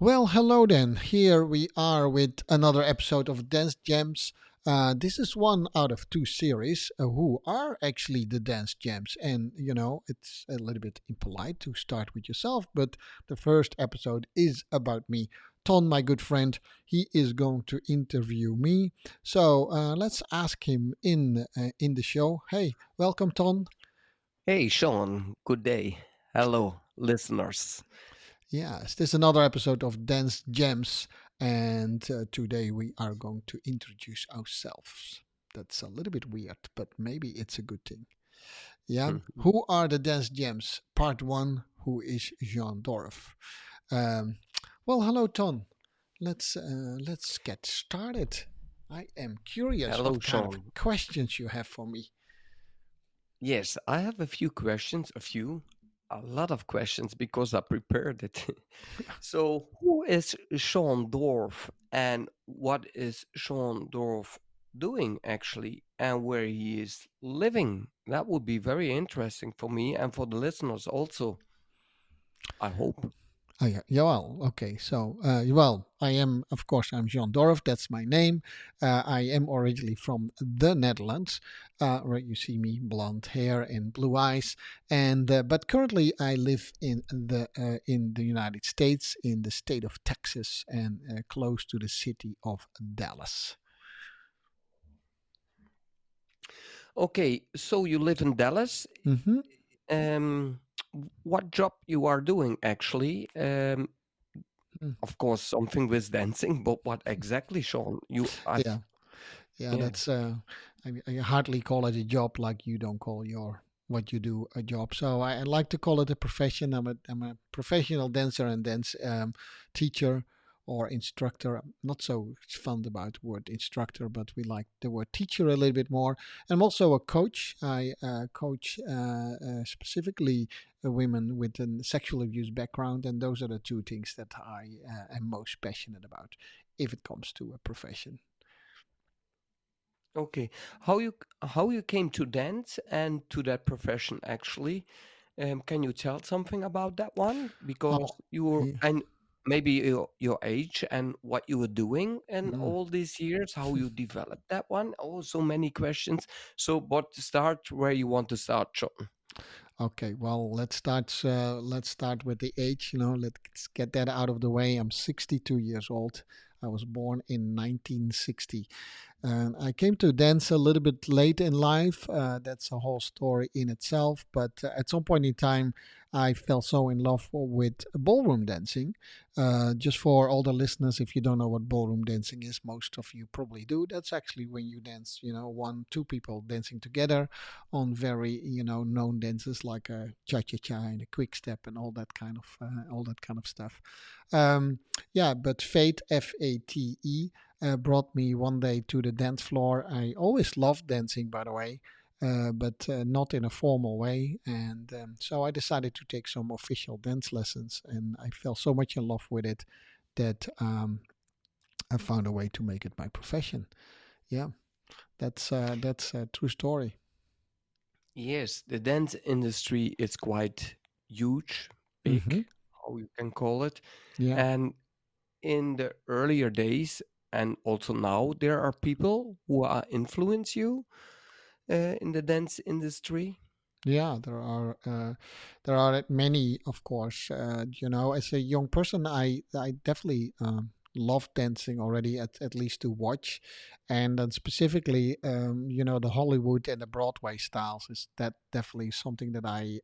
Well, hello then. Here we are with another episode of Dance Gems. This is one out of two series. Who are actually the Dance Gems? And it's a little bit impolite to start with yourself, but the first episode is about me. Ton, my good friend, he is going to interview me. So let's ask him in the show. Hey, welcome, Ton. Hey, Sean, good day. Hello, listeners. Yes, this is another episode of Dance Gems, and today we are going to introduce ourselves. That's a little bit weird, but maybe it's a good thing. Yeah, who are the Dance Gems? Part one. Who is Jean Dorff? Um, well, hello, Ton. Let's get started. I am curious Hello, what kind of Sean. questions you have for me. Yes, I have a few questions, a lot of questions because I prepared it. So, who is Sean Dorff and what is Sean Dorff doing actually and where he is living? That would be very interesting for me and for the listeners also, I hope. Oh yeah, yeah. Well, okay. So, I am, of course, I'm Jean Dorff. That's my name. I am originally from the Netherlands, where you see me, blonde hair and blue eyes. And but currently, I live in the United States, in the state of Texas, and close to the city of Dallas. Okay, so you live in Dallas. Hmm. Um, what job you are doing actually? Of course, something with dancing, but what exactly, Sean? Yeah, yeah. Yeah. That's I hardly call it a job like you don't call your what you do a job. So I like to call it a profession. I'm a professional dancer and dance teacher or instructor. I'm not so fond about the word instructor, but we like the word teacher a little bit more. I'm also a coach. I coach specifically women with a sexual abuse background, and those are the two things that I am most passionate about if it comes to a profession. Okay. How you came to dance and to that profession actually? Can you tell something about that one? Because Oh, you were yeah. and maybe your age and what you were doing in Mm. all these years, how you developed that one. Oh, so many questions. So, but start where you want to start, Sean. Okay, well, let's start with the age. Let's get that out of the way. I'm 62 years old. I was born in 1960. I came to dance a little bit late in life. That's a whole story in itself. But at some point in time, I fell so in love with ballroom dancing. Just for all the listeners, if you don't know what ballroom dancing is, most of you probably do. That's actually when you dance, one, two people dancing together on very, known dances like a cha-cha-cha and a quick step and all that kind of stuff. Yeah, but fate, Fate, brought me one day to the dance floor. I always loved dancing, by the way, but not in a formal way. And so I decided to take some official dance lessons, and I fell so much in love with it that I found a way to make it my profession. Yeah, that's a true story. Yes, the dance industry is quite huge, big, Hmm. how you can call it. Yeah. And in the earlier days and also now, there are people who are influence you in the dance industry. Yeah, there are many, of course. As a young person, I definitely love dancing already, at least to watch, and then specifically, the Hollywood and the Broadway styles is that definitely something that I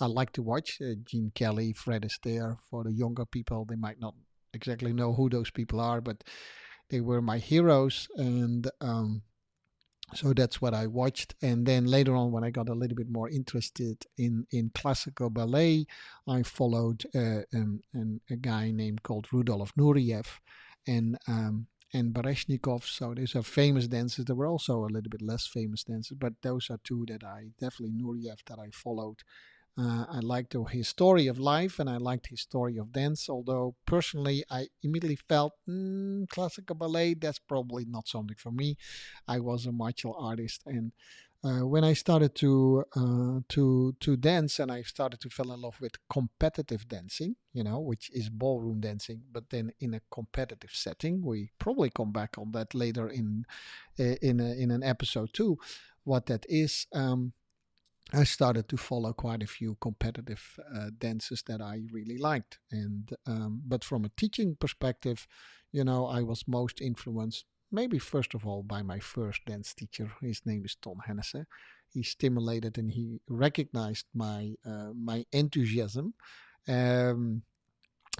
like to watch. Gene Kelly, Fred Astaire. For the younger people, they might not exactly know who those people are, but they were my heroes, and so that's what I watched. And then later on, when I got a little bit more interested in classical ballet, I followed a guy named called Rudolf Nureyev and Bareshnikov. So these are famous dancers. There were also a little bit less famous dancers, but those are two that I definitely Nureyev that I followed. I liked his story of life and I liked his story of dance. Although personally, I immediately felt classical ballet, that's probably not something for me. I was a martial artist and When I started to dance, and I started to fall in love with competitive dancing, which is ballroom dancing, but then in a competitive setting. We probably come back on that later in an episode too, what that is. I started to follow quite a few competitive dances that I really liked, and but from a teaching perspective, I was most influenced, maybe first of all, by my first dance teacher. His name is Ton Greten. He stimulated and he recognized my enthusiasm. Um,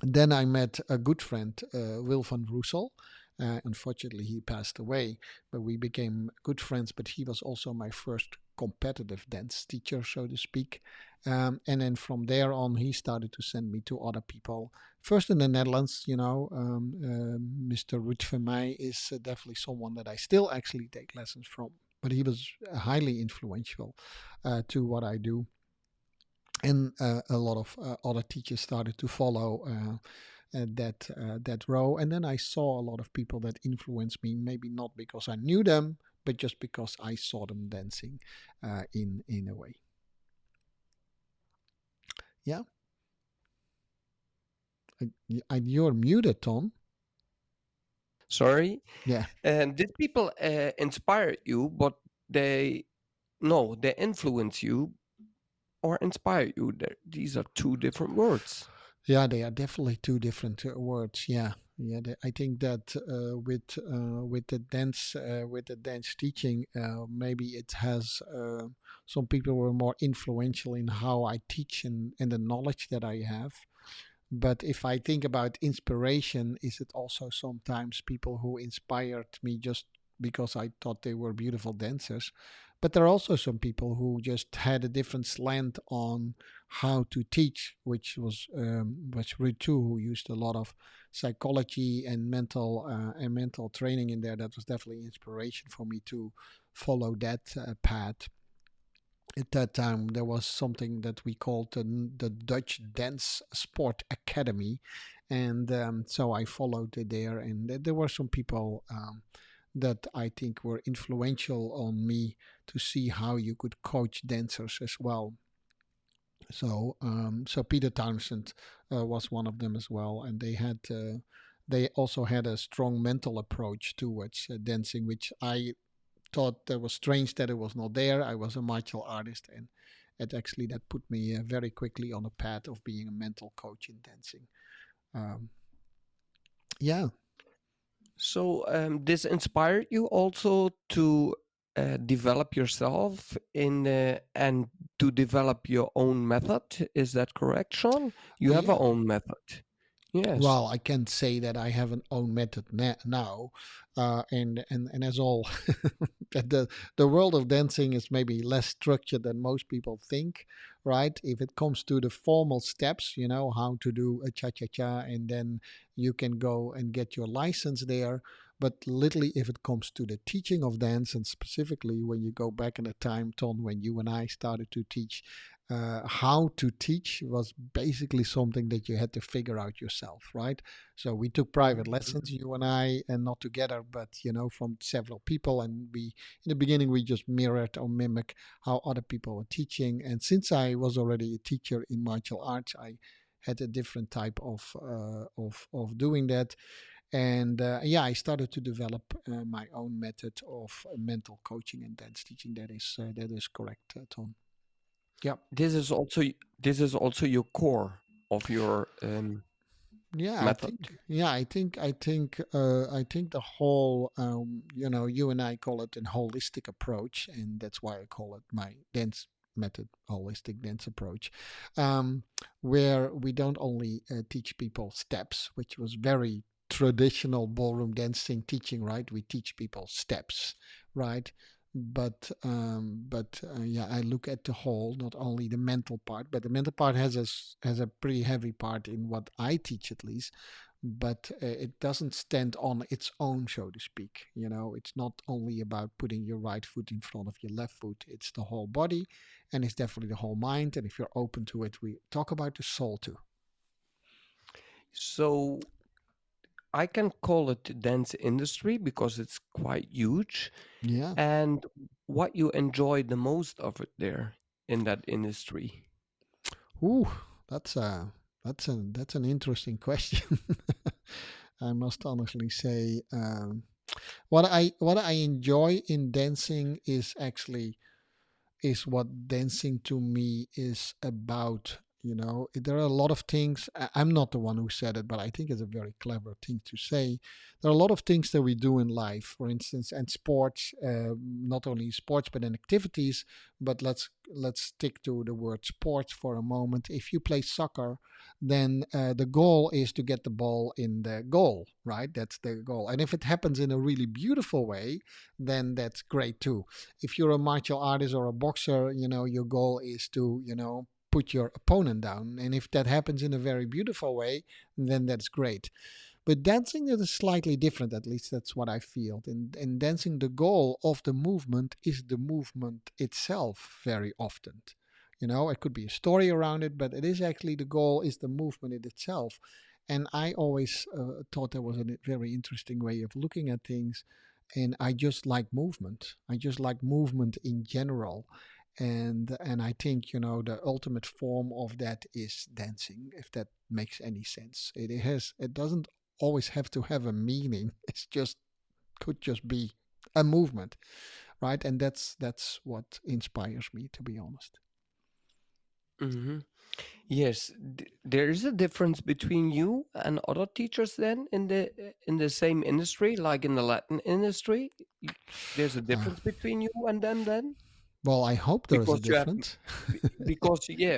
then I met a good friend, Will van Roesel. Unfortunately, he passed away, but we became good friends. But he was also my first competitive dance teacher, so to speak. And then from there on, he started to send me to other people. First in the Netherlands, Mr. Ruud van Meij is definitely someone that I still actually take lessons from. But he was highly influential to what I do, and a lot of other teachers started to follow that row. And then I saw a lot of people that influenced me, maybe not because I knew them, but just because I saw them dancing in a way. Yeah, you're muted, Tom. Sorry. Yeah. And did people inspire you, but they no, they influence you or inspire you? These are two different words. Yeah, they are definitely two different words. Yeah, yeah. I think that with the dance teaching, maybe it has some people were more influential in how I teach and the knowledge that I have. But if I think about inspiration, is it also sometimes people who inspired me just because I thought they were beautiful dancers? But there are also some people who just had a different slant on how to teach, which was Ritu, who used a lot of psychology and mental training in there. That was definitely inspiration for me to follow that path. At that time, there was something that we called the Dutch Dance Sport Academy, and so I followed it there. And there were some people that I think were influential on me to see how you could coach dancers as well. So Peter Townsend was one of them as well, and they also had a strong mental approach towards dancing, which I thought that was strange that it was not there. I was a martial artist, and it actually that put me very quickly on a path of being a mental coach in dancing. Um, yeah. So this inspired you also to develop yourself in and to develop your own method. Is that correct, Sean? You have a Yeah. own method. Yes. Well, I can't say that I have an own method now, and as all, that the world of dancing is maybe less structured than most people think, right? If it comes to the formal steps, how to do a cha cha cha, and then you can go and get your license there. But literally, if it comes to the teaching of dance, and specifically when you go back in the time, Ton, when you and I started to teach, how to teach was basically something that you had to figure out yourself, right? So we took private lessons, you and I, and not together, but from several people. And we, in the beginning, we just mirrored or mimic how other people were teaching. And since I was already a teacher in martial arts, I had a different type of doing that. And yeah, I started to develop my own method of mental coaching and dance teaching. That is correct, Tom. Yeah. This is also this is also your core of your Yeah, I method. think. Yeah, I think the whole. You and I call it an holistic approach, and that's why I call it my dance method, holistic dance approach, um, where we don't only teach people steps, which was very traditional ballroom dancing teaching, right? We teach people steps, right? But yeah, I look at the whole, not only the mental part, but the mental part has a pretty heavy part in what I teach, at least. But it doesn't stand on its own, so to speak. It's not only about putting your right foot in front of your left foot. It's the whole body, and it's definitely the whole mind. And if you're open to it, we talk about the soul too. So I can call it dance industry because it's quite huge. Yeah. And what you enjoy the most of it there in that industry? Ooh, that's that's an interesting question. I must honestly say, what I enjoy in dancing is actually is what dancing to me is about. You know, there are a lot of things. I'm not the one who said it, but I think it's a very clever thing to say. There are a lot of things that we do in life, for instance, and sports. Not only sports, but in activities. But let's stick to the word sports for a moment. If you play soccer, then the goal is to get the ball in the goal, right? That's the goal. And if it happens in a really beautiful way, then that's great too. If you're a martial artist or a boxer, you know, your goal is to, you know, put your opponent down. And if that happens in a very beautiful way, then that's great. But dancing is slightly different, at least that's what I feel. In dancing, the goal of the movement is the movement itself very often. You know, it could be a story around it, but it is actually the goal is the movement in itself. And I always thought that was a very interesting way of looking at things. And I just like movement. I just like movement in general. And I think, you know, the ultimate form of that is dancing, if that makes any sense. It doesn't always have to have a meaning. It's just could just be a movement, right? And that's what inspires me, to be honest. Hmm. Yes, there is a difference between you and other teachers then in the same industry, like in the Latin industry. There's a Uh, difference between you and them then, well, I hope there is a because you have difference.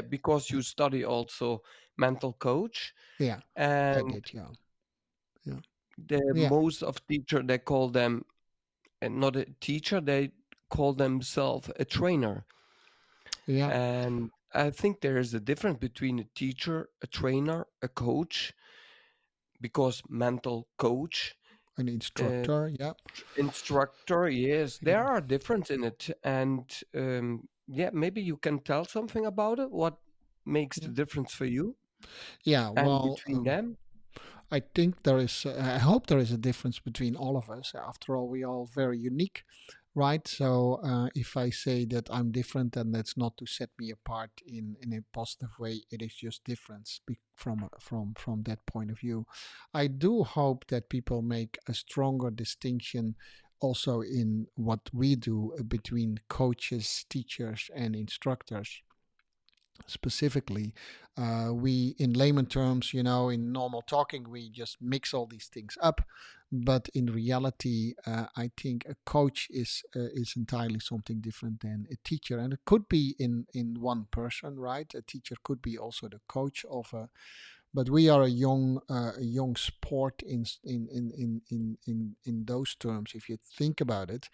because you study also mental coach, Yeah, I and did. Yeah, yeah, the yeah, most of teacher they call them, and not a teacher, they call themselves a trainer. yeah. And I think there is a difference between a teacher, a trainer, a coach, because mental coach, An uh, instructor. Yeah, instructor, yes, yeah, there are difference in it. And yeah, maybe you can tell something about it. What makes the yeah. difference for you Yeah, and well, between them? I think there is, I hope there is a difference between all of us. After all, we are all very unique, right? So if I say that I'm different, then that's not to set me apart in a positive way. It is just difference from that point of view. I do hope that people make a stronger distinction also in what we do between coaches, teachers, and instructors specifically. We, in layman terms, you know, in normal talking, we just mix all these things up. But in reality, I think a coach is entirely something different than a teacher, and it could be in one person, right? A teacher could be also the coach of a, but we are a young sport in those terms if you think about it,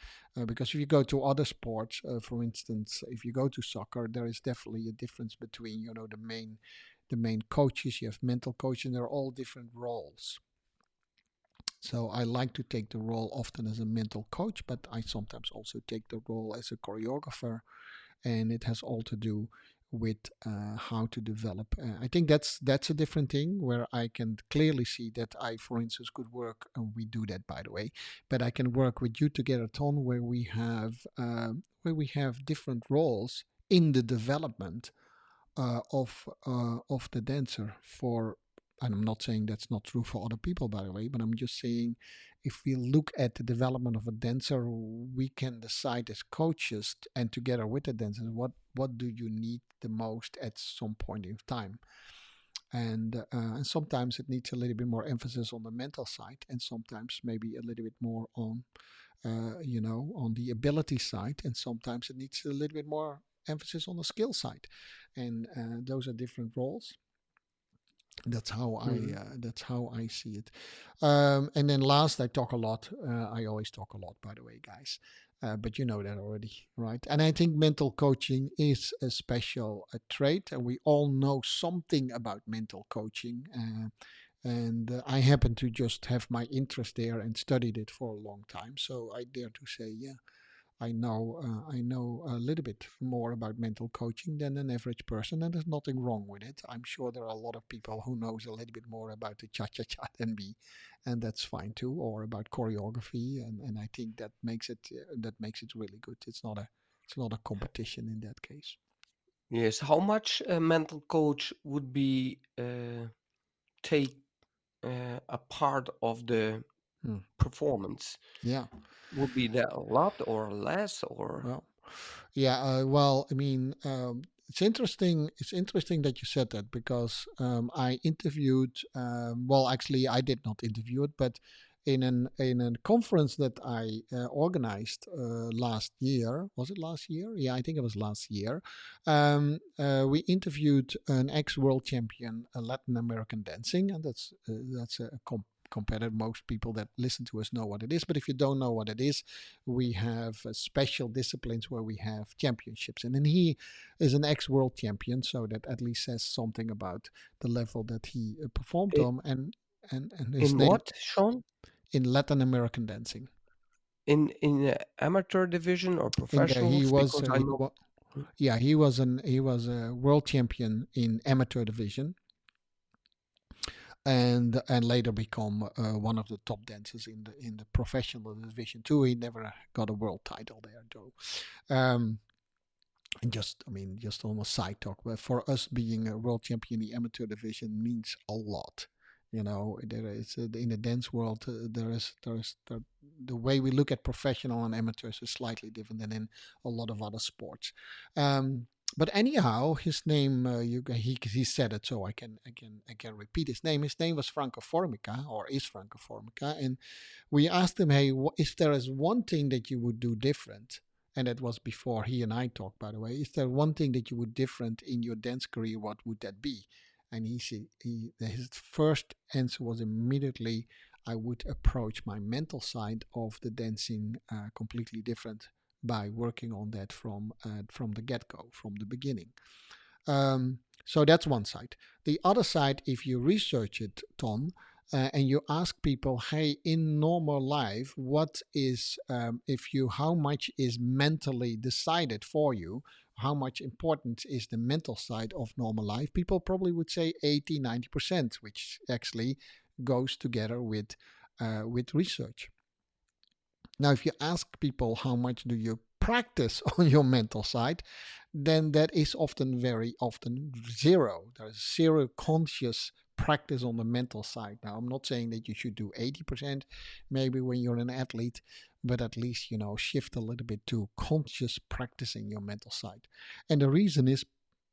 because if you go to other sports, for instance, if you go to soccer, there is definitely a difference between, you know, the main coaches. You have mental coaches, and they're all different roles. So I like to take the role often as a mental coach, but I sometimes also take the role as a choreographer, and it has all to do with how to develop. I think that's a different thing where I can clearly see that I, for instance, could work. And we do that, by the way, but I can work with you together, Ton, where we have different roles in the development of the dancer for. And I'm not saying that's not true for other people, by the way, but I'm just saying if we look at the development of a dancer, we can decide as coaches and together with the dancers what do you need the most at some point in time. And sometimes it needs a little bit more emphasis on the mental side, and sometimes maybe a little bit more on you know, on the ability side, and sometimes it needs a little bit more emphasis on the skill side, and those are different roles. Hmm. That's how I see it. And then last, I talk a lot. I always talk a lot, by the way, guys. But you know that already, right? And I think mental coaching is a special trait, and we all know something about mental coaching. And I happen to just have my interest there and studied it for a long time. So I dare to say, yeah, I know a little bit more about mental coaching than an average person, and there's nothing wrong with it. I'm sure there are a lot of people who knows a little bit more about the cha cha cha than me, and that's fine too, or about choreography, and I think that makes it really good. It's not a competition in that case. Yes. How much a mental coach would be take a part of the Hmm. performance? Yeah. Would be that a lot or less or? Well, yeah. Well, I mean, it's interesting. It's interesting that you said that because I interviewed. Well, actually, I did not interview it, but in a conference that I organized last year. Was it last year? Yeah, I think it was last year. We interviewed an ex world champion, Latin American dancing, and that's a competitor. Most people that listen to us know what it is, but if you don't know what it is, we have special disciplines where we have championships. And then he is an ex world champion, so that at least says something about the level that he performed I- on. And his In name what, Sean? in Latin American dancing. In the amateur division or In the professionals? Because I know. yeah, he was a world champion in amateur division, and later become one of the top dancers in the professional division too. He never got a world title there though. Um, and just, I mean, just almost side talk, but for us, being a world champion in the amateur division means a lot. You know, there is in the dance world, the way we look at professional and amateurs is slightly different than in a lot of other sports. But anyhow, his name, he said it, so I can repeat his name. His name was Franco Formica, or is Franco Formica, and we asked him, hey, if there is one thing that you would do different, and that was before he and I talked, by the way, is there one thing that you would different in your dance career? What would that be? And he said, his first answer was immediately, I would approach my mental side of the dancing completely different by working on that from the get go, from the beginning. So that's one side. The other side, if you research it, Ton, and you ask people, hey, in normal life, what is, if you, how much is mentally decided for you? How much important is the mental side of normal life? People probably would say 80, 90%, which actually goes together with research. Now, if you ask people how much do you practice on your mental side, then that is often very often zero. There's zero conscious practice on the mental side. Now, I'm not saying that you should do 80% maybe when you're an athlete, but at least, you know, shift a little bit to conscious practicing your mental side. And the reason is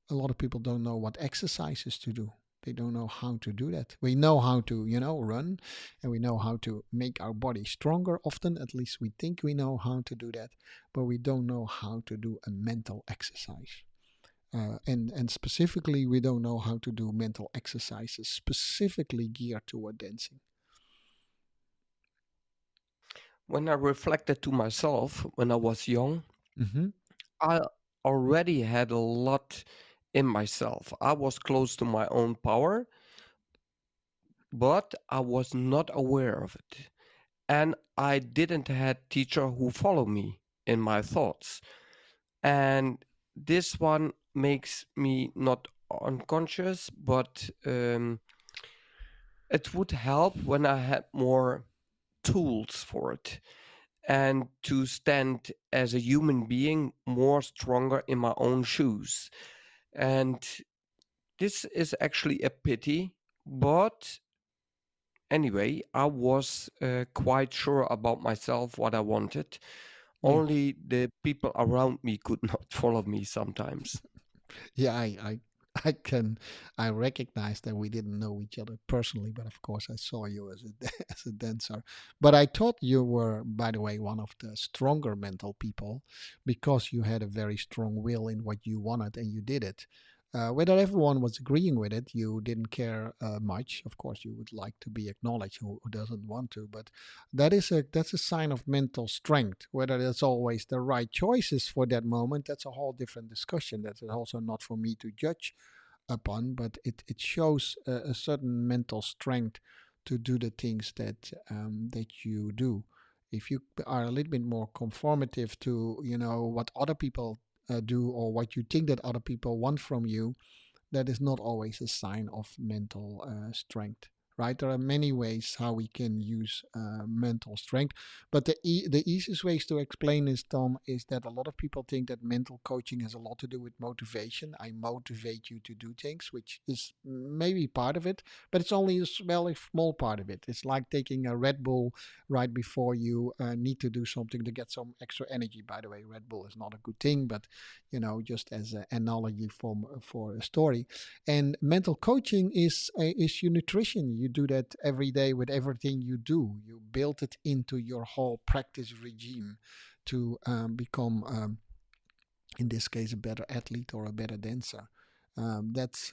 a lot of people don't know what exercises to do. They don't know how to do that. We know how to, you know, run, and we know how to make our body stronger often. At least we think we know how to do that, but we don't know how to do a mental exercise. And specifically, we don't know how to do mental exercises specifically geared toward dancing. When I reflected to myself when I was young, Hmm. I already had a lot in myself. I was close to my own power, but I was not aware of it. And I didn't had teacher who follow me in my thoughts. And this one makes me not unconscious, but it would help when I had more tools for it and to stand as a human being more stronger in my own shoes. And this is actually a pity, but anyway, I was quite sure about myself what I wanted. Yeah. Only the people around me could not follow me sometimes. Yeah, I can, I recognize that we didn't know each other personally, but of course I saw you as a as a dancer. But I thought you were, by the way, one of the stronger mental people because you had a very strong will in what you wanted and you did it. Whether everyone was agreeing with it, you didn't care much. Of course, you would like to be acknowledged. Who doesn't want to? But that's a sign of mental strength. Whether that's always the right choices for that moment, that's a whole different discussion. That is also not for me to judge upon, but it shows a certain mental strength to do the things that that you do. If you are a little bit more conformative to, what other people do, or what you think that other people want from you, that is not always a sign of mental strength. Right? There are many ways how we can use mental strength, but the easiest ways to explain this, Tom, is that a lot of people think that mental coaching has a lot to do with motivation. I motivate you to do things, which is maybe part of it, but it's only a small part of it. It's like taking a Red Bull right before you need to do something to get some extra energy. By the way, Red Bull is not a good thing, but just as an analogy for a story. And mental coaching is your nutrition. You do that every day with everything you do. You build it into your whole practice regime to become, in this case, a better athlete or a better dancer. That's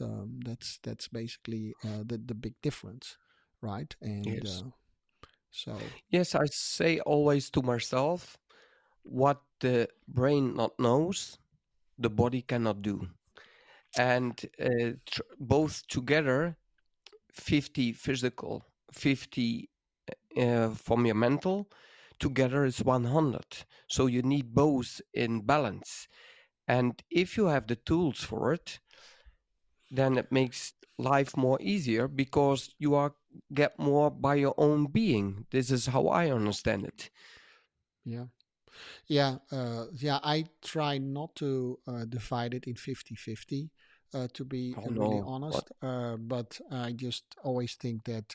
basically the big difference, right? And Yes. so Yes, I say always to myself, what the brain not knows, the body cannot do. And both together, 50 physical, 50 from your mental, together is 100. So you need both in balance. And if you have the tools for it, then it makes life more easier because you are get more by your own being. This is how I understand it. yeah. Yeah, I try not to divide it in 50-50, to be Oh really no, what? honest. But I just always think that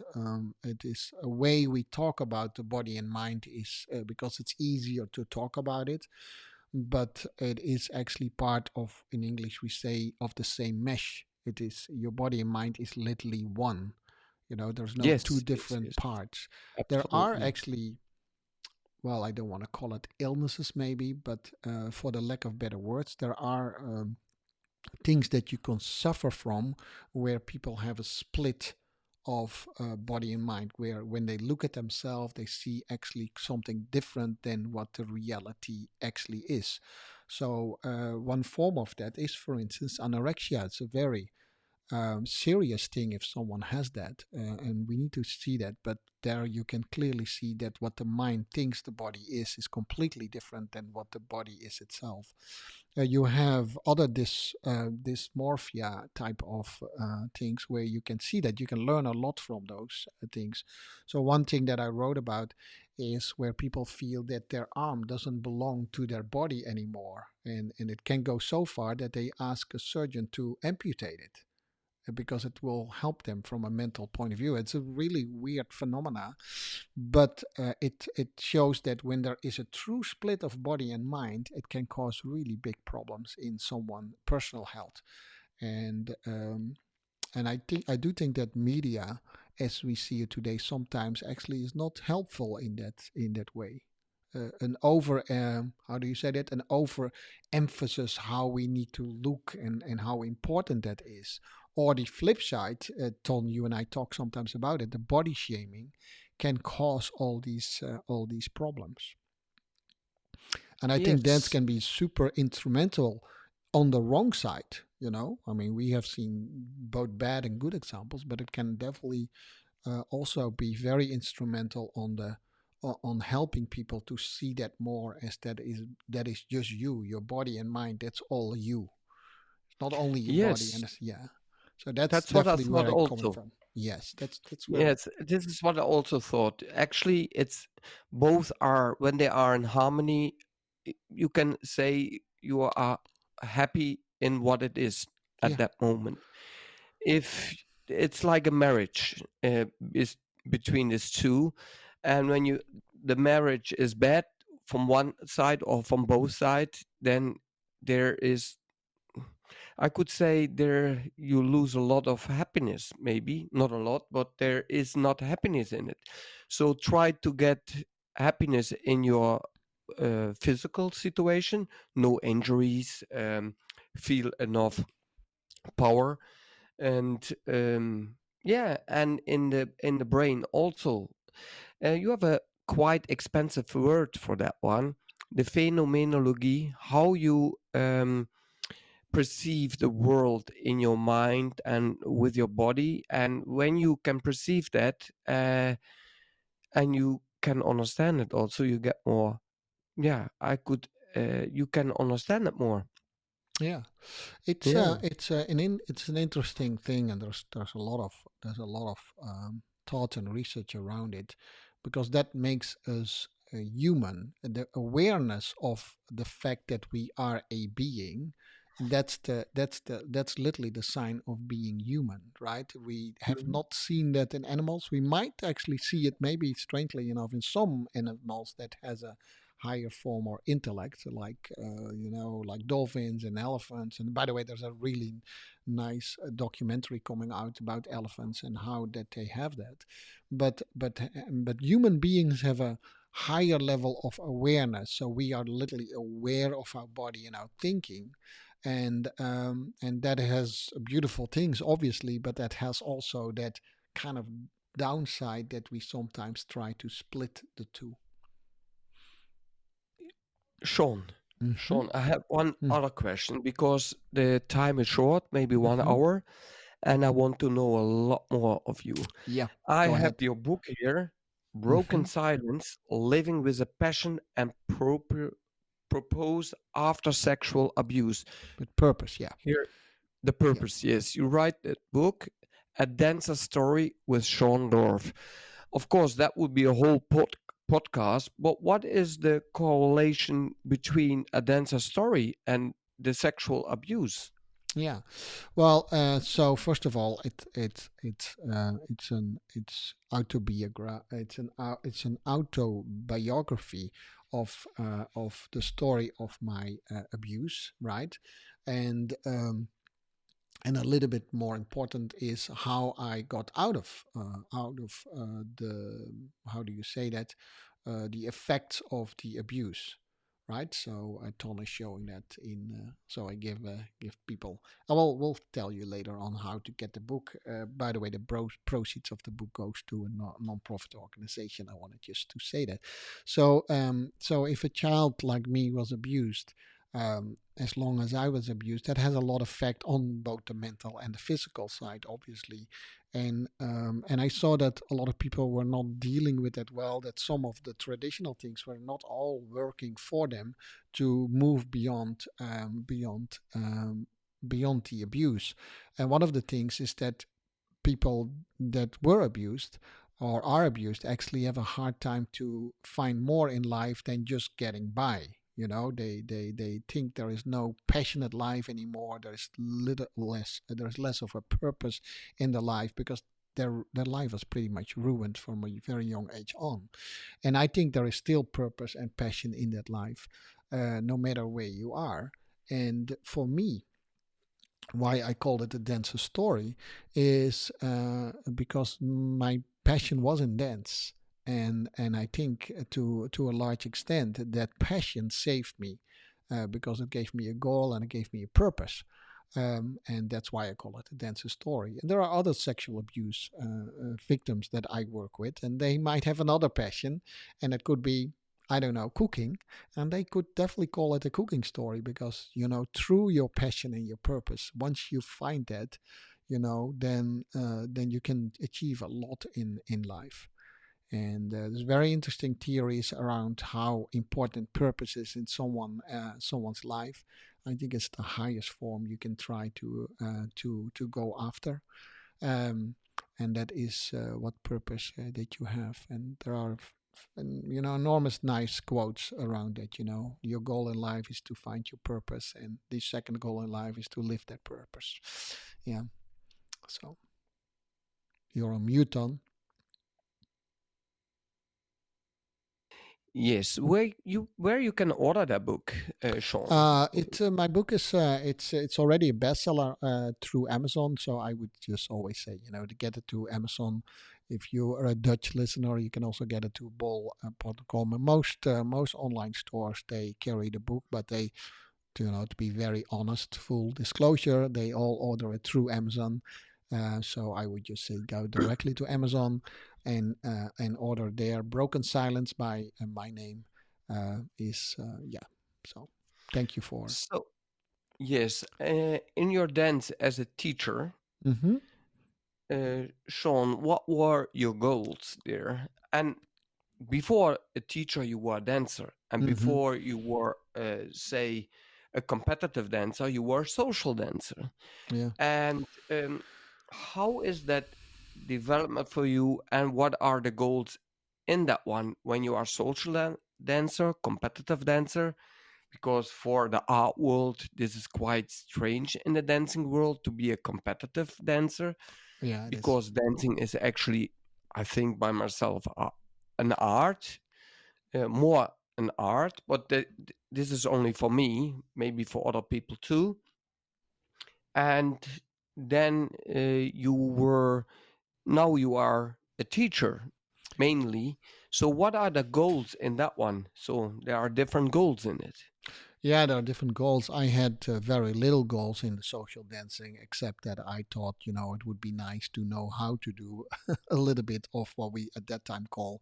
it is a way we talk about the body and mind is because it's easier to talk about it, but it is actually part of, in English, we say, of the same mesh. It is your body and mind is literally one. There's no two Yes, yes, different yes, parts. There are absolutely. actually, well, I don't want to call it illnesses, maybe, but for the lack of better words, there are things that you can suffer from where people have a split of body and mind, where when they look at themselves, they see actually something different than what the reality actually is. So, one form of that is, for instance, anorexia. It's a very serious thing if someone has that, and we need to see that. But there you can clearly see that what the mind thinks the body is completely different than what the body is itself. You have other dysmorphia type of things where you can see that you can learn a lot from those things. So one thing that I wrote about is where people feel that their arm doesn't belong to their body anymore, and it can go so far that they ask a surgeon to amputate it because it will help them from a mental point of view. It's a really weird phenomena, but it shows that when there is a true split of body and mind, it can cause really big problems in someone's personal health. And I do think that media, as we see it today, sometimes actually is not helpful in that way. An over how do you say that, an over emphasis how we need to look and how important that is, or the flip side, Ton, you and I talk sometimes about it, the body shaming can cause all these problems. And I think that Yes, can be super instrumental on the wrong side. I mean, we have seen both bad and good examples, but it can definitely also be very instrumental on helping people to see that more as that is just you, your body and mind. That's all you. It's not only your body, yes. and yeah. So that's That's what I definitely where thought I'm coming also. from. Yes, that's where. Yes, this is what I also thought. Actually, it's both are when they are in harmony, you can say you are happy in what it is at Yeah, that moment. If it's like a marriage is between these two, and when you the marriage is bad from one side or from both sides, then there is, I could say, there you lose a lot of happiness, maybe not a lot, but there is not happiness in it. So try to get happiness in your physical situation, no injuries, feel enough power, and yeah, and in the brain also. You have a quite expensive word for that one, the phenomenology, how you perceive the world in your mind and with your body. And when you can perceive that, and you can understand it also. You get more. Yeah, I could. You can understand it more. Yeah, Yeah. it's an interesting thing, and there's a lot of thought and research around it, because that makes us a human. The awareness of the fact that we are a being, that's literally the sign of being human, right? We have Mhm. not seen that in animals. We might actually see it, maybe strangely enough, in some animals that has a higher form or intellect, like like dolphins and elephants. And by the way, there's a really nice documentary coming out about elephants and how that they have that. But human beings have a higher level of awareness, so we are literally aware of our body and our thinking. And that has beautiful things, obviously, but that has also that kind of downside that we sometimes try to split the two. Sean, Hmm. Sean, I have one other question because the time is short, maybe one Hmm. hour, and I want to know a lot more of you. Yeah, I go have ahead. your book here, Hmm. Broken Silence: Living with a Passion and Propose After Sexual Abuse. With purpose, yeah. Here, the Yeah. purpose. Yes, you write that book, A Dancer Story with Sean Dorff. Of course, that would be a whole podcast, but what is the correlation between A Dancer Story and the sexual abuse? Yeah. Well, so first of all, it's it's an autobiography of the story of my abuse, right? And and a little bit more important is how I got out of the, how do you say that, the effects of the abuse, right? So Ton is showing that in. So I give people. I will tell you later on how to get the book. By the way, the proceeds of the book goes to a non-profit organization. I wanted just to say that. So if a child like me was abused, as long as I was abused, that has a lot of effect on both the mental and the physical side, obviously. And I saw that a lot of people were not dealing with that well. That some of the traditional things were not all working for them to move beyond the abuse. And one of the things is that people that were abused or are abused actually have a hard time to find more in life than just getting by. They think there is no passionate life anymore. There's less of a purpose in the life, because their life was pretty much ruined from a very young age on. And I think there is still purpose and passion in that life, no matter where you are. And for me, why I called it a dancer story is because my passion was in dance, and I think to a large extent that passion saved me, because it gave me a goal and it gave me a purpose. And that's why I call it a dancer story. And there are other sexual abuse victims that I work with, and they might have another passion, and it could be, I don't know, cooking, and they could definitely call it a cooking story, because through your passion and your purpose, once you find that, then you can achieve a lot in life. And there's very interesting theories around how important purpose is in someone's life. I think it's the highest form you can try to go after, um, and that is what purpose that you have. And there are enormous nice quotes around that. Your goal in life is to find your purpose, and the second goal in life is to live that purpose. Yeah. So you're on mute on. Yes, where you can order that book, Sean? It My book is it's already a bestseller through Amazon. So I would just always say, to get it to Amazon. If you are a Dutch listener, you can also get it to bol.com. And most online stores, they carry the book, but they, to be very honest, full disclosure, they all order it through Amazon. So I would just say go directly to Amazon and order there. Broken Silence by my name is yeah. So thank you for. So yes, in your dance as a teacher, Hmm. Sean, what were your goals there? And before a teacher, you were a dancer, and Mm-hmm. before you were, say, a competitive dancer, you were a social dancer. Yeah. And how is that development for you, and what are the goals in that one when you are social dancer, competitive dancer? Because for the art world, this is quite strange in the dancing world to be a competitive dancer, Yeah, it is. because dancing is actually, I think by myself, an art, more an art, but this is only for me, maybe for other people too. And then you were, now you are a teacher mainly. So what are the goals in that one? So there are different goals in it. Yeah, there are different goals. I had very little goals in the social dancing, except that I thought, it would be nice to know how to do a little bit of what we at that time call,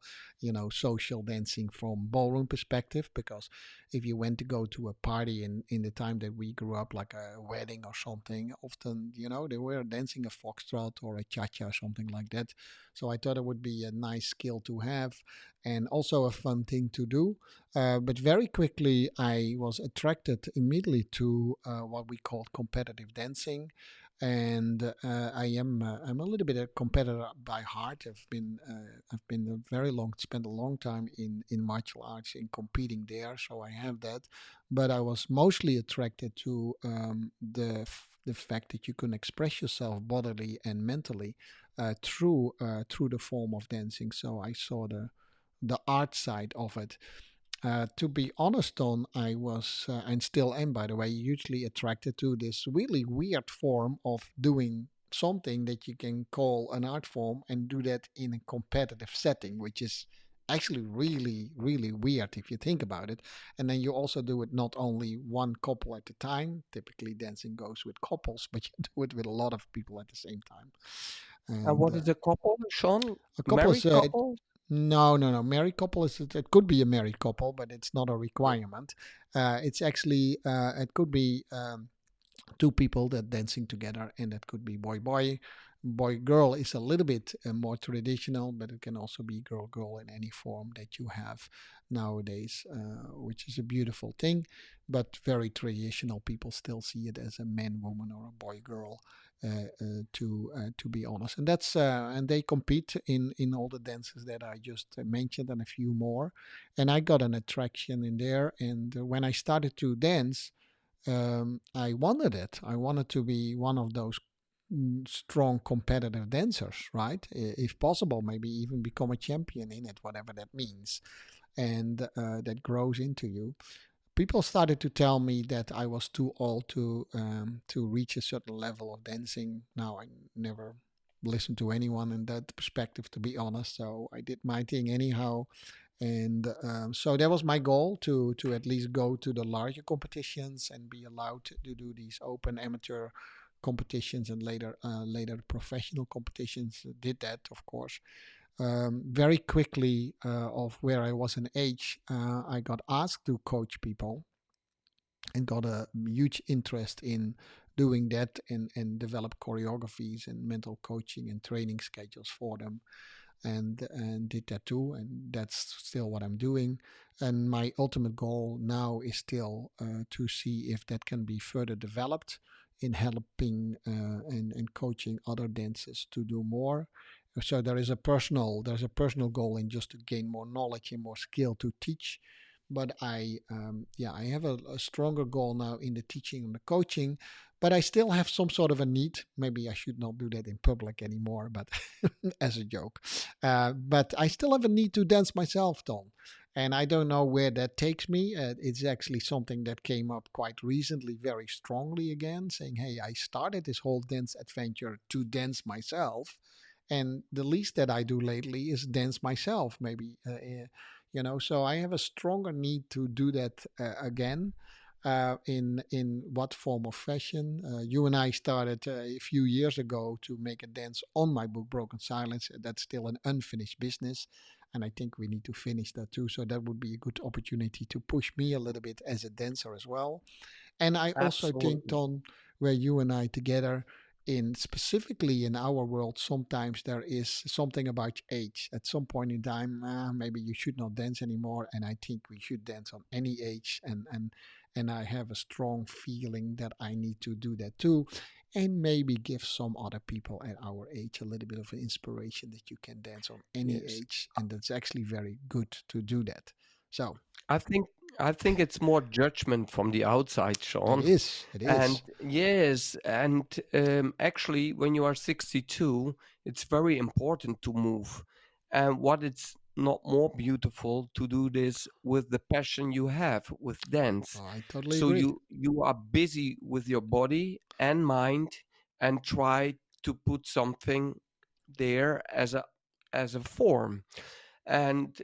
social dancing from ballroom perspective. Because if you went to go to a party in the time that we grew up, like a wedding or something, often, they were dancing a foxtrot or a cha-cha or something like that. So I thought it would be a nice skill to have and also a fun thing to do. But very quickly, I was attracted immediately to what we call competitive dancing, and I'm a little bit a competitor by heart. I've been a very long spent a long time in martial arts in competing there, so I have that. But I was mostly attracted to the fact that you can express yourself bodily and mentally through the form of dancing. So I saw the art side of it. To be honest, on I was and still am, by the way, hugely attracted to this really weird form of doing something that you can call an art form and do that in a competitive setting, which is actually really, really weird if you think about it. And then you also do it not only one couple at a time. Typically, dancing goes with couples, but you do it with a lot of people at the same time. And And what is a couple, Sean? a couple is Married couple? no. Married couple is it could be a married couple, but it's not a requirement. It's actually it could be two people that dancing together, and that could be boy boy. Boy girl is a little bit more traditional, but it can also be girl girl in any form that you have nowadays, which is a beautiful thing. But very traditional people still see it as a man woman or a boy girl. To be honest, and that's and they compete in all the dances that I just mentioned and a few more, and I got an attraction in there. And when I started to dance, I wanted it. I wanted to be one of those strong competitive dancers, right? If possible, maybe even become a champion in it, whatever that means, and that grows into you. People started to tell me that I was too old to reach a certain level of dancing. Now I never listened to anyone in that perspective, to be honest. So I did my thing anyhow, and so that was my goal to at least go to the larger competitions and be allowed to do these open amateur competitions and later professional competitions. Did that, of course. Very quickly of where I was in age, I got asked to coach people and got a huge interest in doing that and develop choreographies and mental coaching and training schedules for them and did that too, and that's still what I'm doing. And my ultimate goal now is still to see if that can be further developed in helping and coaching other dancers to do more. So there's a personal goal in just to gain more knowledge and more skill to teach. But I have a stronger goal now in the teaching and the coaching. But I still have some sort of a need. Maybe I should not do that in public anymore, but as a joke. But I still have a need to dance myself, Tom. And I don't know where that takes me. It's actually something that came up quite recently, very strongly again, saying, hey, I started this whole dance adventure to dance myself. And the least that I do lately is dance myself, maybe. So I have a stronger need to do that again. In what form of fashion? You and I started a few years ago to make a dance on my book Broken Silence. That's still an unfinished business, and I think we need to finish that too. So that would be a good opportunity to push me a little bit as a dancer as well. And I also think, Absolutely. Ton, where you and I together in specifically in our world, sometimes there is something about age. At some point in time, maybe you should not dance anymore, and I think we should dance on any age. And I have a strong feeling that I need to do that too, and maybe give some other people at our age a little bit of an inspiration that you can dance on any Yes. age, and that's actually very good to do that. So I think I think it's more judgment from the outside, it Sean. is, it And is. yes, and actually, when you are 62, it's very important to move. And what it's not more beautiful to do this with the passion you have with dance. I totally So agree. you are busy with your body and mind, and try to put something there as a form. And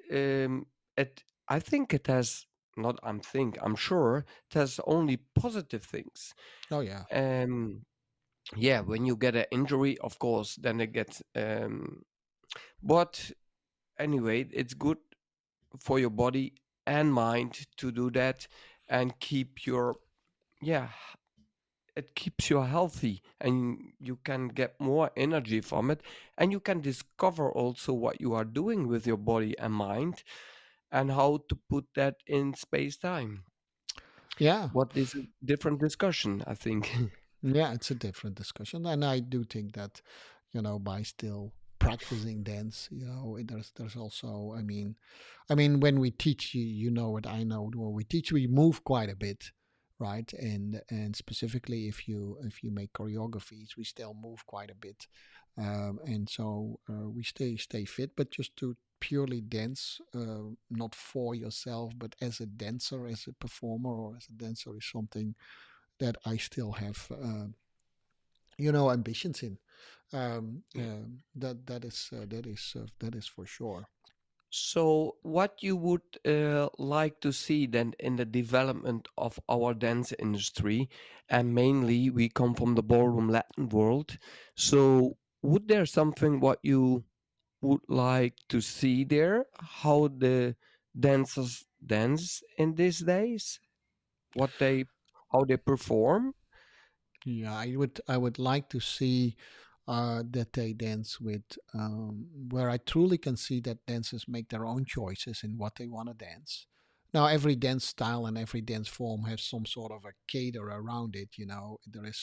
it I think it has not I'm sure it has only positive things. Oh yeah. um yeah, when you get an injury, of course, then it gets but anyway, it's good for your body and mind to do that, and keep your, yeah, it keeps you healthy, and you can get more energy from it, and you can discover also what you are doing with your body and mind, and how to put that in space time. Yeah. What is a different discussion, I think. Yeah, it's a different discussion, and I do think that, by still practicing dance, there's also, I mean, when we teach, you know what I know, when we teach, we move quite a bit, right? And specifically, if you make choreographies, we still move quite a bit, and so we stay fit, but just to purely dance, not for yourself, but as a dancer, as a performer, or as a dancer, is something that I still have, ambitions in. That is for sure. So, what you would like to see then in the development of our dance industry, and mainly we come from the ballroom Latin world. So, would there something what you would like to see there? How the dancers dance in these days? What they, how they perform? Yeah, I would like to see that they dance with, where I truly can see that dancers make their own choices in what they want to dance. Now, every dance style and every dance form has some sort of a cater around it. There is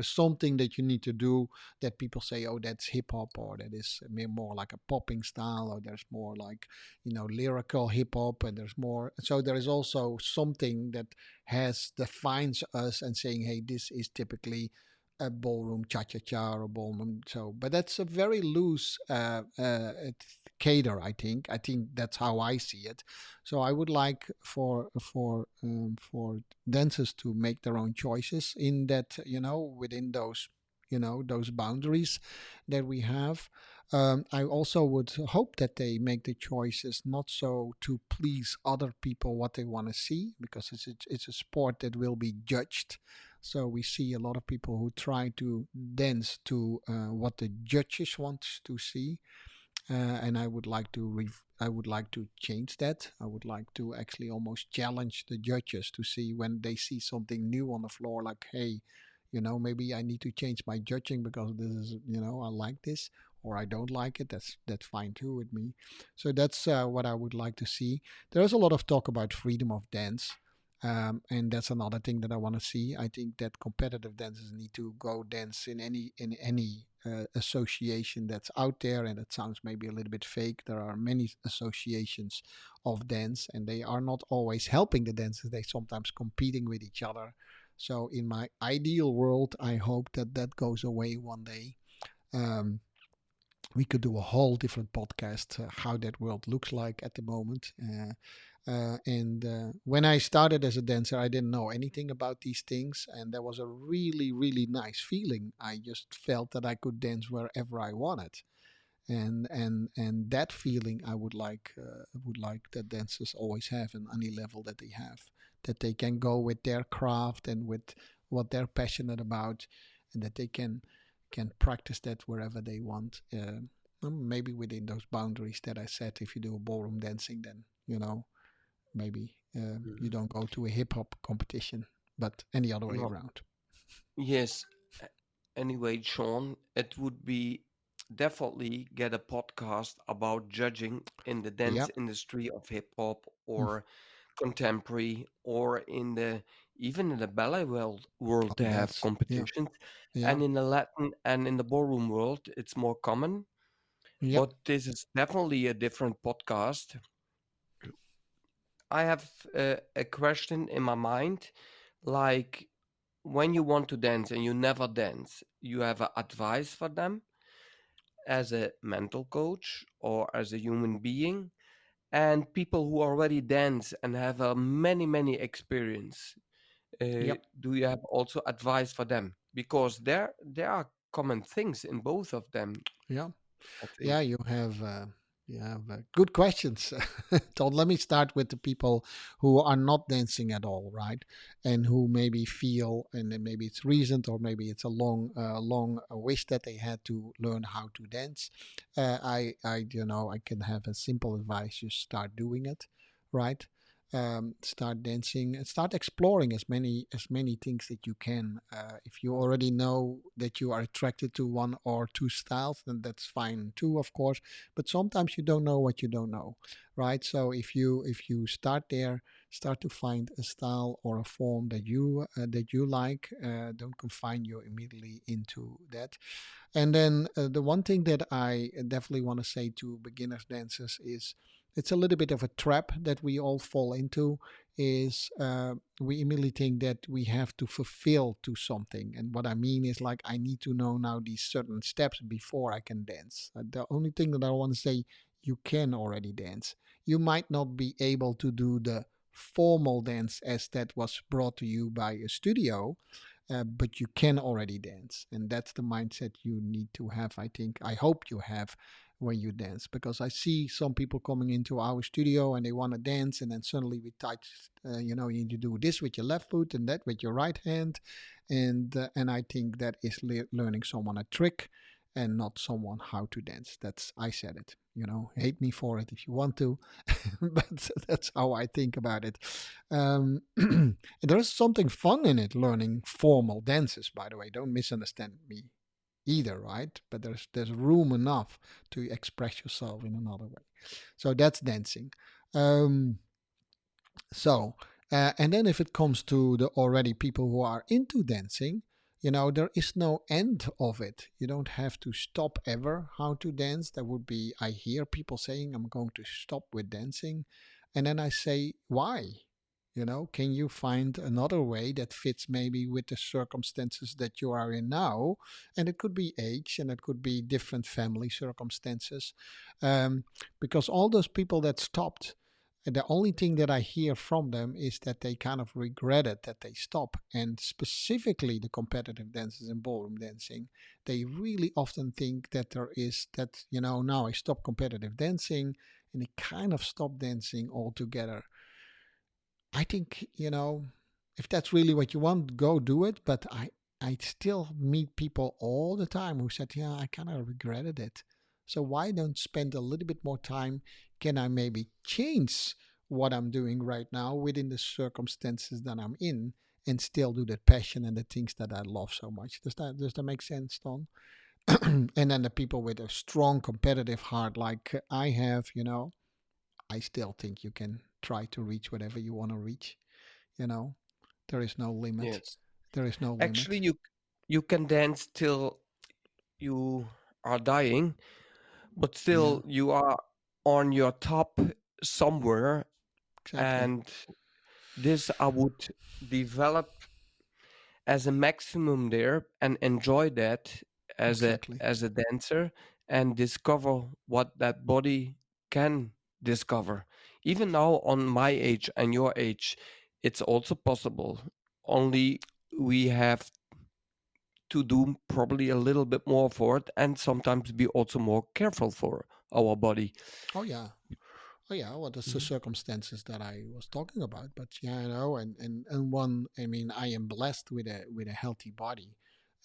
something that you need to do that people say, oh, that's hip hop, or that is more like a popping style, or there's more like, lyrical hip hop, and there's more. So there is also something that has defines us and saying, hey, this is typically a ballroom cha-cha-cha or a ballroom. So, but that's a very loose cater. I think that's how I see it. So I would like for dancers to make their own choices in that, within those boundaries that we have. I also would hope that they make the choices not so to please other people what they want to see, because it's a sport that will be judged. So we see a lot of people who try to dance to what the judges want to see, and I would like to change that. I would like to actually almost challenge the judges to see when they see something new on the floor, like, hey, maybe I need to change my judging because this is, I like this, or I don't like it. That's fine too with me. So that's what I would like to see. There's a lot of talk about freedom of dance. And that's another thing that I want to see. I think that competitive dancers need to go dance in any association that's out there, and it sounds maybe a little bit fake. There are many associations of dance, and they are not always helping the dancers. They sometimes competing with each other. So in my ideal world, I hope that that goes away one day. Um, we could do a whole different podcast how that world looks like at the moment. And when I started as a dancer, I didn't know anything about these things, and that was a really, really nice feeling. I just felt that I could dance wherever I wanted, and that feeling I would like that dancers always have in any level that they have, that they can go with their craft and with what they're passionate about, and that they can practice that wherever they want. Maybe within those boundaries that I set. If you do a ballroom dancing, then maybe you Mhm. don't go to a hip hop competition, but any other way No, around. yes. Anyway, Sean, it would be definitely get a podcast about judging in the dance Yep. industry of hip hop Mm. or contemporary or in the even in the ballet world Oh, to have that's yeah. competitions, Yeah. and in the Latin and in the ballroom world it's more common. Yep. But this is definitely a different podcast. I have a question in my mind, like when you want to dance and you never dance, you have a advice for them as a mental coach or as a human being, and people who already dance and have a many experience. Yep. Do you have also advice for them? Because there are common things in both of them, Yeah. I Yeah, think. you have good questions. Todd, let me start with the people who are not dancing at all, right? And who maybe feel, and then maybe it's recent, or maybe it's a long wish that they had to learn how to dance. I can have a simple advice: just start doing it, right? Start dancing and start exploring as many things that you can. If you already know that you are attracted to one or two styles, then that's fine too, of course. But sometimes you don't know what you don't know, right? So if you start there, start to find a style or a form that you like. Don't confine you immediately into that. And then the one thing that I definitely want to say to beginners dancers is it's a little bit of a trap that we all fall into is we immediately think that we have to fulfill to something. And what I mean is like I need to know now these certain steps before I can dance. The only thing that I want to say, you can already dance. You might not be able to do the formal dance as that was brought to you by a studio, but you can already dance. And that's the mindset you need to have, I think. I hope you have when you dance, because I see some people coming into our studio and they want to dance, and then suddenly we touch, you need to do this with your left foot and that with your right hand. And I think that is learning someone a trick and not someone how to dance. That's, I said it. Hate me for it if you want to, but that's how I think about it. There is something fun in it, learning formal dances, by the way. Don't misunderstand me either, right? But there's room enough to express yourself in another way. So that's dancing. Um, and then if it comes to the already people who are into dancing, there is no end of it. You don't have to stop ever how to dance. That would be, I hear people saying, I'm going to stop with dancing. And then I say, why? Can you find another way that fits maybe with the circumstances that you are in now? And it could be age and it could be different family circumstances. Um, because all those people that stopped, and the only thing that I hear from them is that they kind of regretted that they stopped. And specifically the competitive dancers and ballroom dancing, they really often think that there is that, now I stop competitive dancing and they kind of stop dancing altogether. I think, if that's really what you want, go do it. But I still meet people all the time who said, yeah, I kind of regretted it. So why don't spend a little bit more time? Can I maybe change what I'm doing right now within the circumstances that I'm in and still do the passion and the things that I love so much? Does that make sense, Don? And then the people with a strong competitive heart like I have, I still think you can try to reach whatever you want to reach. You know, there is no limit. Yes. There is no Actually, limit. you can dance till you are dying, but Yeah, still you are on your top somewhere, exactly. and this I would develop as a maximum there and enjoy that Exactly. as a dancer and discover what that body can discover. Even now on my age and your age, it's also possible. Only we have to do probably a little bit more for it and sometimes be also more careful for our body. Oh yeah. Oh yeah. Well, that's the Mhm. circumstances that I was talking about. But yeah, and one. I mean, I am blessed with a healthy body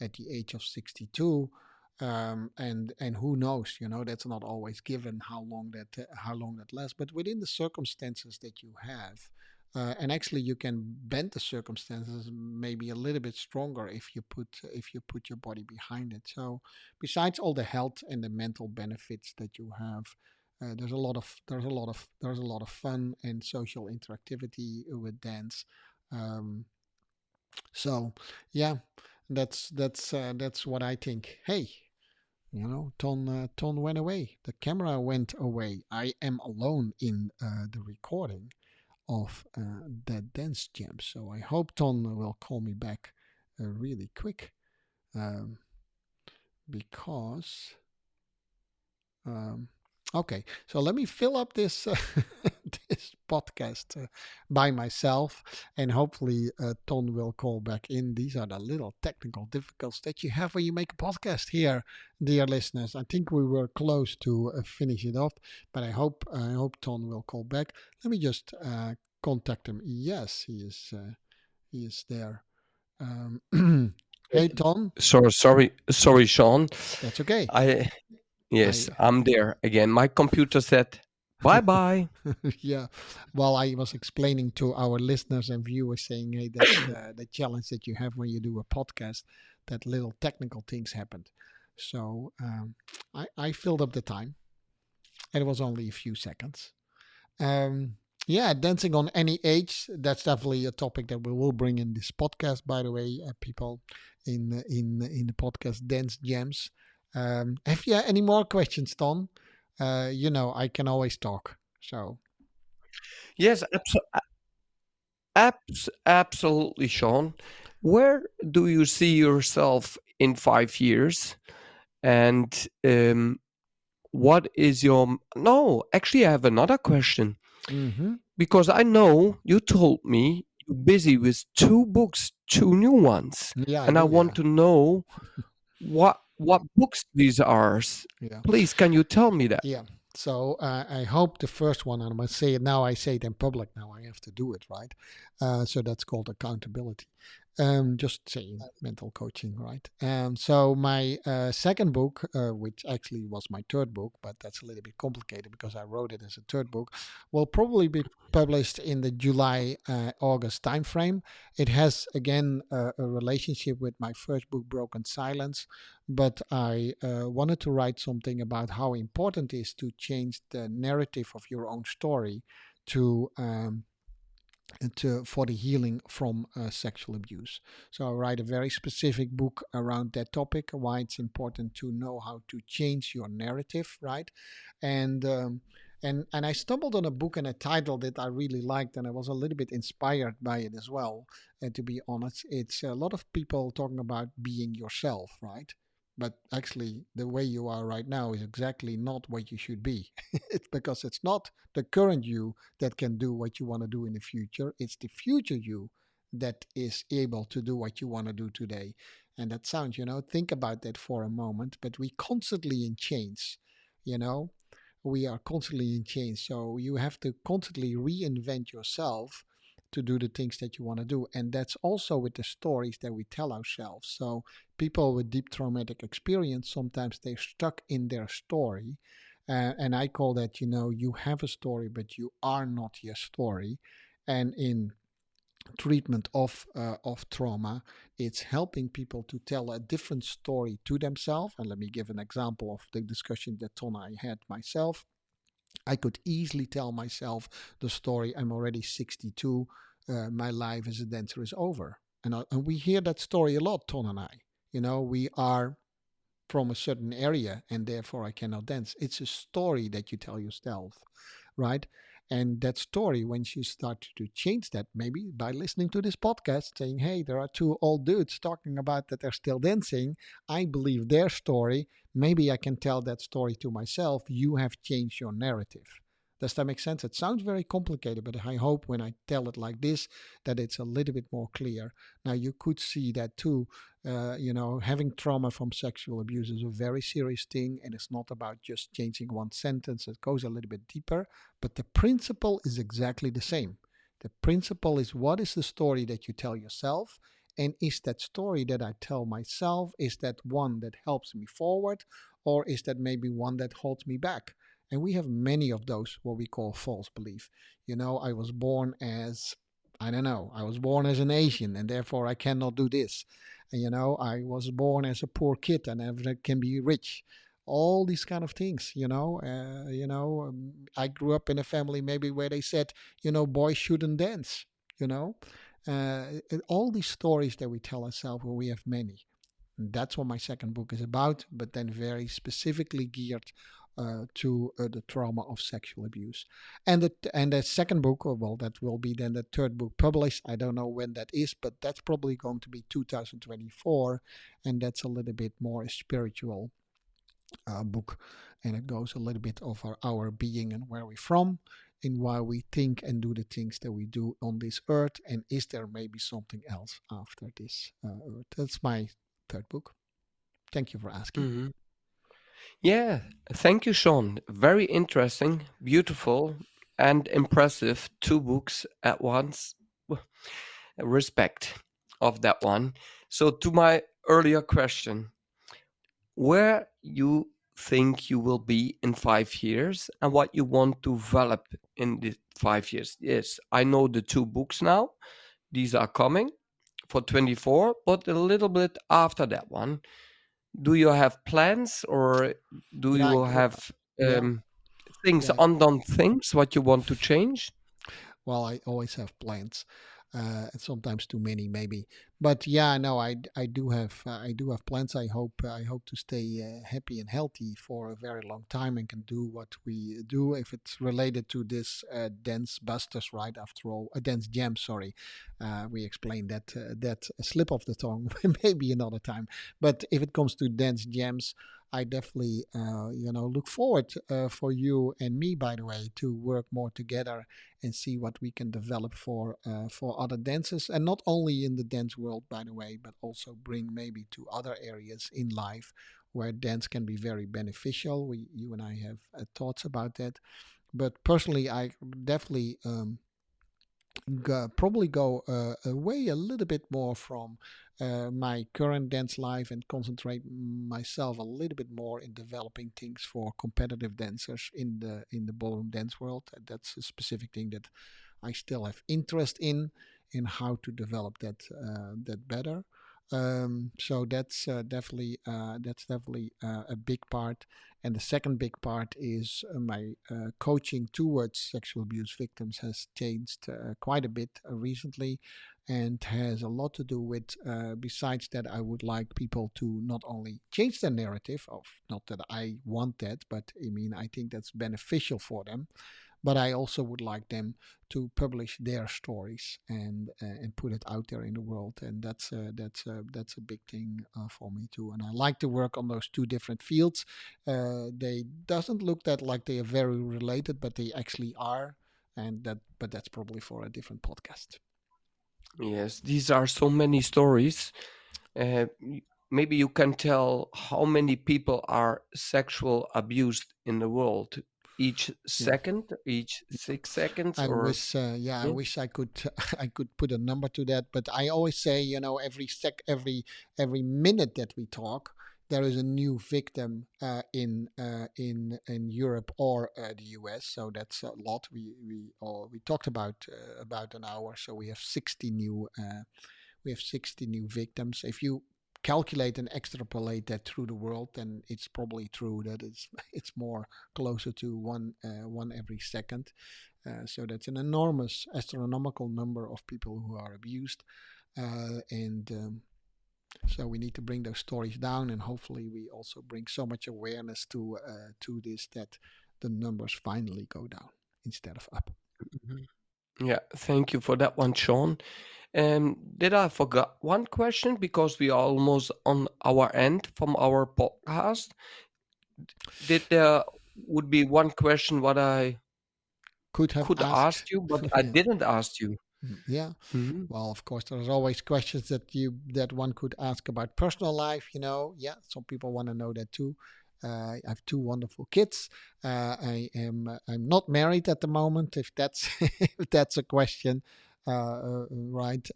at the age of 62. And who knows? That's not always given how long that lasts. But within the circumstances that you have, and actually you can bend the circumstances maybe a little bit stronger if you put your body behind it. So besides all the health and the mental benefits that you have, there's a lot of fun and social interactivity with dance. Um, so yeah, that's what I think. Hey, Ton went away. The camera went away. I am alone in the recording of that dance jam. So I hope Ton will call me back really quick, um, because Um, okay, so let me fill up this this podcast by myself, and hopefully Ton will call back in. These are the little technical difficulties that you have when you make a podcast here, dear listeners. I think we were close to finish it off, but I hope Ton will call back. Let me just contact him. Yes, he is there. Hey Ton, Sorry, Sean. that's okay. I Yes, I I'm there again. My computer said bye bye. Yeah, well, I was explaining to our listeners and viewers, saying, "Hey, that's the challenge that you have when you do a podcast. That little technical things happened." So I filled up the time, and it was only a few seconds. Um, yeah, dancing on any age. That's definitely a topic that we will bring in this podcast. By the way, people in the podcast Dance Jams. Have you any more questions, Tom? I can always talk. So. Yes, absolutely, Sean. Where do you see yourself in 5 years? And what is your. No, actually, I have another question. Mm-hmm. Because I know you told me you're busy with two books, two new ones. Yeah, I And I do. want Yeah, to know what books these are. yeah, Please, can you tell me that? yeah. So I hope the first one, and I'm gonna say it now. I say it in public now. I have to do it right. So that's called accountability. Just saying mental coaching, right? So my second book, which actually was my third book, but that's a little bit complicated because I wrote it as a third book, will probably be published in the July August timeframe. It has again a relationship with my first book, Broken Silence, but I wanted to write something about how important it is to change the narrative of your own story to for the healing from sexual abuse. So I write a very specific book around that topic, why it's important to know how to change your narrative, right? And and I stumbled on a book and a title that I really liked, and I was a little bit inspired by it as well. And to be honest, it's a lot of people talking about being yourself, right? But actually, the way you are right now is exactly not what you should be. It's because it's not the current you that can do what you want to do in the future. It's the future you that is able to do what you want to do today. And that sounds, think about that for a moment. But we constantly in change, you know, we are constantly in change. So you have to constantly reinvent yourself to do the things that you want to do. And that's also with the stories that we tell ourselves. So people with deep traumatic experience, sometimes they're stuck in their story, and I call that, you have a story, but you are not your story. And in treatment of trauma, it's helping people to tell a different story to themselves. And let me give an example of the discussion that Ton and I had myself. I could easily tell myself the story, I'm already 62, my life as a dancer is over. And we hear that story a lot, Ton and I. We are from a certain area and therefore I cannot dance. It's a story that you tell yourself, right? And that story, once you start to change that, maybe by listening to this podcast, saying, hey, there are two old dudes talking about that they're still dancing. I believe their story. Maybe I can tell that story to myself. You have changed your narrative. Does that make sense? It sounds very complicated, but I hope when I tell it like this, that it's a little bit more clear. Now, you could see that too. Having trauma from sexual abuse is a very serious thing, and it's not about just changing one sentence. It goes a little bit deeper, but the principle is exactly the same. The principle is, what is the story that you tell yourself? And is that story that I tell myself, is that one that helps me forward, or is that maybe one that holds me back? And we have many of those, what we call false belief. I was born as I don't know. I was born as an Asian and therefore I cannot do this. And, I was born as a poor kid and never can be rich. All these kind of things, I grew up in a family maybe where they said, boys shouldn't dance, you know. And all these stories that we tell ourselves, well, we have many. That's what my second book is about, but then very specifically geared to the trauma of sexual abuse. And the second book, well, that will be then the third book published. I don't know when that is, but that's probably going to be 2024, and that's a little bit more spiritual book, and it goes a little bit over our being and where we're from, and why we think and do the things that we do on this earth, and is there maybe something else after this earth. That's my third book. Thank you for asking. Hmm. Yeah, thank you, Sean. Very interesting, beautiful, and impressive. Two books at once. Respect of that one. So, to my earlier question, where you think you will be in 5 years and what you want to develop in the 5 years. Yes, I know the two books now. These are coming for 24, but a little bit after that one. Do you have plans or do Yeah, you have yeah, things, yeah. undone things, what you want to change? Well, I always have plans, and sometimes too many, maybe. But yeah, no, I do have plans. I hope to stay happy and healthy for a very long time and can do what we do. If it's related to this dance busters, right? After all, a dance jam. Sorry, we explained that slip of the tongue maybe another time. But if it comes to dance jams. I definitely, look forward for you and me, by the way, to work more together and see what we can develop for other dances, and not only in the dance world, by the way, but also bring maybe to other areas in life where dance can be very beneficial. You and I have thoughts about that, but personally, I definitely probably go away a little bit more from my current dance life and concentrate myself a little bit more in developing things for competitive dancers in the ballroom dance world. That's a specific thing that I still have interest in how to develop that better. So that's definitely a big part. And the second big part is my coaching towards sexual abuse victims has changed quite a bit recently, and has a lot to do with. Besides that, I would like people to not only change their narrative of, not that I want that, but I mean I think that's beneficial for them, but I also would like them to publish their stories and put it out there in the world, and that's a big thing for me too. And I like to work on those two different fields. They doesn't look that like they are very related, but they actually are, and that's probably for a different podcast. Yes, these are so many stories. Maybe you can tell how many people are sexual abused in the world each Yeah. second, each 6 seconds, I or wish, I yeah. wish I could, I could put a number to that. But I always say, every minute that we talk, there is a new victim in Europe or the US. So that's a lot. We talked about an hour. So we have 60 new victims. If you calculate and extrapolate that through the world, then it's probably true that it's more closer to one every second. So that's an enormous astronomical number of people who are abused, and so we need to bring those stories down, and hopefully we also bring so much awareness to this that the numbers finally go down instead of up. Mhm. Yeah, thank you for that one, Sean. Did I forgot one question because we are almost on our end from our podcast? Did there would be one question what I Could have could asked. ask you, but I Yeah. didn't ask you? Yeah. Hmm. Well, of course, there's always questions that one could ask about personal life. Yeah, some people want to know that too. I have two wonderful kids. I'm not married at the moment. If that's if that's a question, right?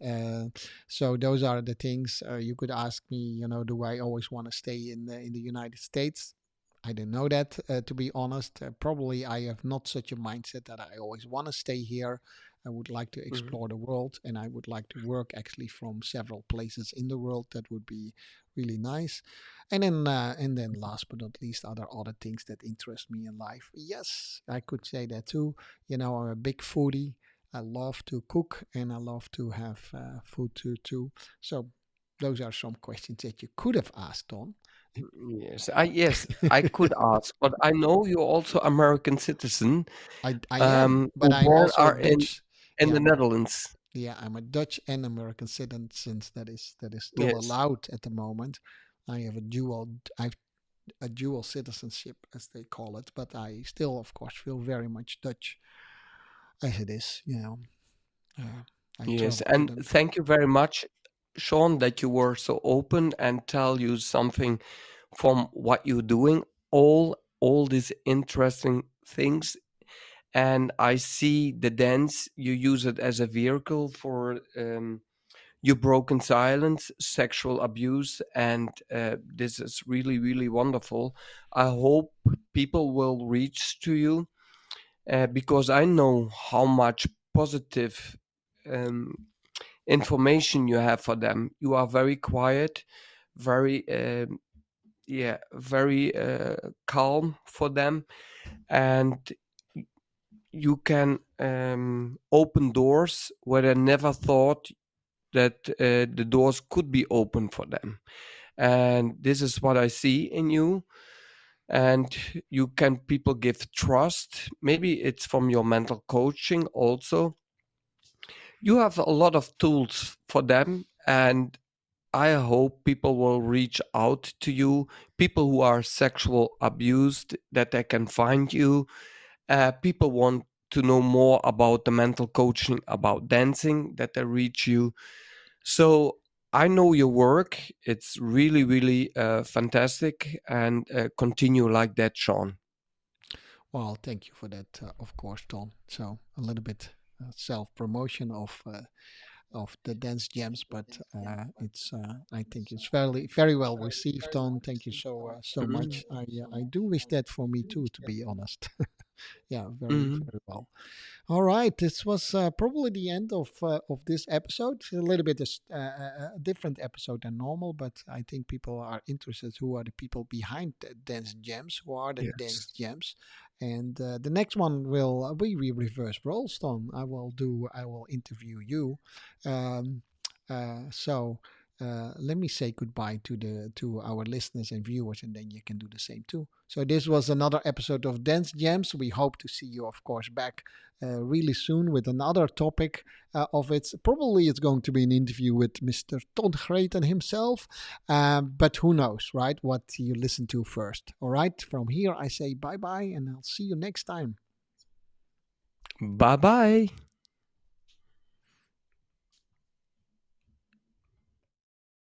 So those are the things you could ask me. Do I always want to stay in the United States? I didn't know that, to be honest. Probably I have not such a mindset that I always want to stay here. I would like to Mhm. explore the world, and I would like to work actually from several places in the world. That would be really nice. And then last but not least, are there other things that interest me in life? Yes, I could say that too. I'm a big foodie. I love to cook, and I love to have food too. So those are some questions that you could have asked on. Yes, I could ask, but I know you're also American citizen, I am, but who I'm born also a are in Dutch. in Yeah, the Netherlands. I'm a Dutch and American citizen, since that is still Yes, allowed at the moment. I've a dual citizenship, as they call it, but I still, of course, feel very much Dutch as it is. Uh, I yes, travel to and them. thank you very much, Sean, that you were so open and tell you something from what you're doing, all these interesting things. And I see the dance, you use it as a vehicle for your broken silence, sexual abuse, and this is really, really wonderful. I hope people will reach to you, because I know how much positive um, information you have for them. You are very quiet, very very calm for them, and you can open doors where they never thought that the doors could be open for them. And this is what I see in you. And you can people give trust. Maybe it's from your mental coaching also. You have a lot of tools for them, and I hope people will reach out to you. People who are sexual abused, that they can find you. People want to know more about the mental coaching, about dancing, that they reach you. So I know your work. It's really, really fantastic, and continue like that, Sean. Well, thank you for that, of course, Tom. So a little bit self promotion of the dance jams, but it's I think it's very well received. On Thank you so Mhm. much. I do wish that for me too, to be honest. Yeah, very Mhm. well. All right, this was probably the end of this episode. A little bit a different episode than normal, but I think people are interested. Who are the people behind the dance jams? Who are the dance Yes. jams? And the next one will we reverse roles. Tom, I will interview you. Um, so. Let me say goodbye to our listeners and viewers, and then you can do the same too. So this was another episode of Dance Jams. We hope to see you, of course, back really soon with another topic of it. Probably it's going to be an interview with Mr. Ton Greten himself, but who knows, right? What you listen to first. All right, from here I say bye bye, and I'll see you next time. Bye bye.